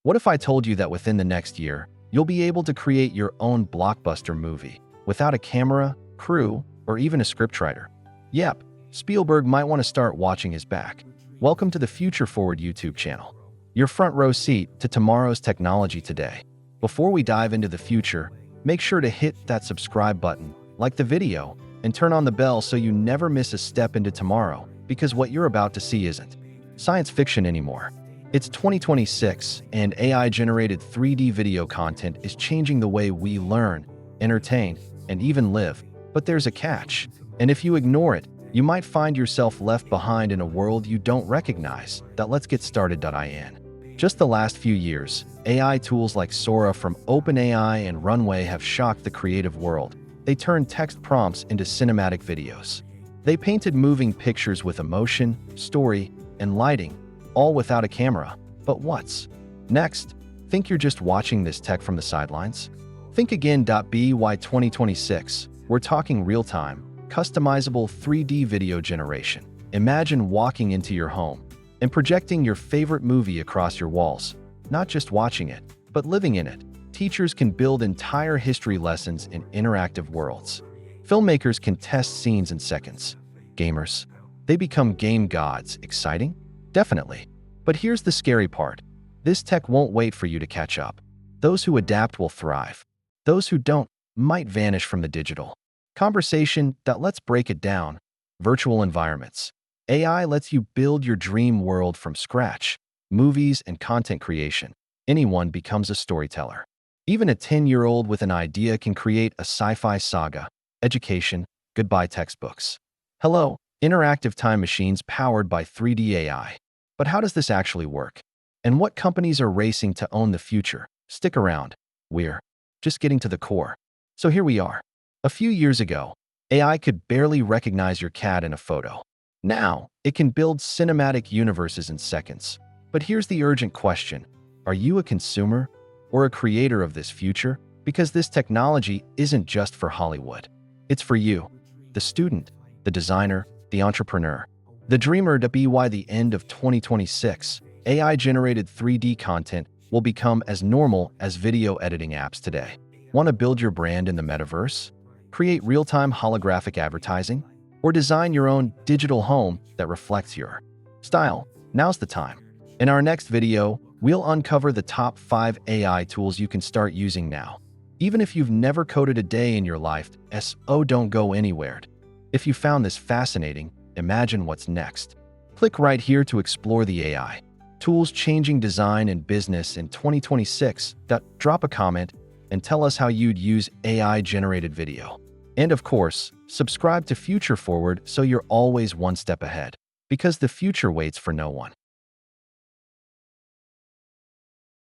What if I told you that within the next year, you'll be able to create your own blockbuster movie without a camera, crew, or even a scriptwriter? Yep, Spielberg might want to start watching his back. Welcome to the Future Forward YouTube channel, your front row seat to tomorrow's technology today. Before we dive into the future, make sure to hit that subscribe button, like the video, and turn on the bell so you never miss a step into tomorrow, because what you're about to see isn't science fiction anymore. It's 2026, and AI-generated 3D video content is changing the way we learn, entertain, and even live. But there's a catch, and if you ignore it, you might find yourself left behind in a world you don't recognize. Let's get started.in. Just the last few years, AI tools like Sora from OpenAI and Runway have shocked the creative world. They turned text prompts into cinematic videos. They painted moving pictures with emotion, story, and lighting, all without a camera. But what's next? Think you're just watching this tech from the sidelines? Think again. By 2026, we're talking real-time, customizable 3D video generation. Imagine walking into your home and projecting your favorite movie across your walls, not just watching it, but living in it. Teachers can build entire history lessons in interactive worlds. Filmmakers can test scenes in seconds. Gamers, they become game gods. Exciting? Definitely. But here's the scary part. This tech won't wait for you to catch up. Those who adapt will thrive. Those who don't might vanish from the digital conversation. Let's break it down. Virtual environments. AI lets you build your dream world from scratch. Movies and content creation. Anyone becomes a storyteller. Even a 10-year-old with an idea can create a sci-fi saga. Education, goodbye textbooks. Hello, interactive time machines powered by 3D AI. But how does this actually work? And what companies are racing to own the future? Stick around. We're just getting to the core. So here we are. A few years ago, AI could barely recognize your cat in a photo. Now, it can build cinematic universes in seconds. But here's the urgent question. Are you a consumer or a creator of this future? Because this technology isn't just for Hollywood. It's for you, the student, the designer, the entrepreneur, the dreamer. By the end of 2026, AI-generated 3D content will become as normal as video editing apps today. Want to build your brand in the metaverse? Create real-time holographic advertising? Or design your own digital home that reflects your style? Now's the time. In our next video, we'll uncover the top 5 AI tools you can start using now. Even if you've never coded a day in your life, don't go anywhere. If you found this fascinating, imagine what's next. Click right here to explore the AI tools changing design and business in 2026. Drop a comment and tell us how you'd use AI-generated video. And of course, subscribe to Future Forward so you're always one step ahead, because the future waits for no one.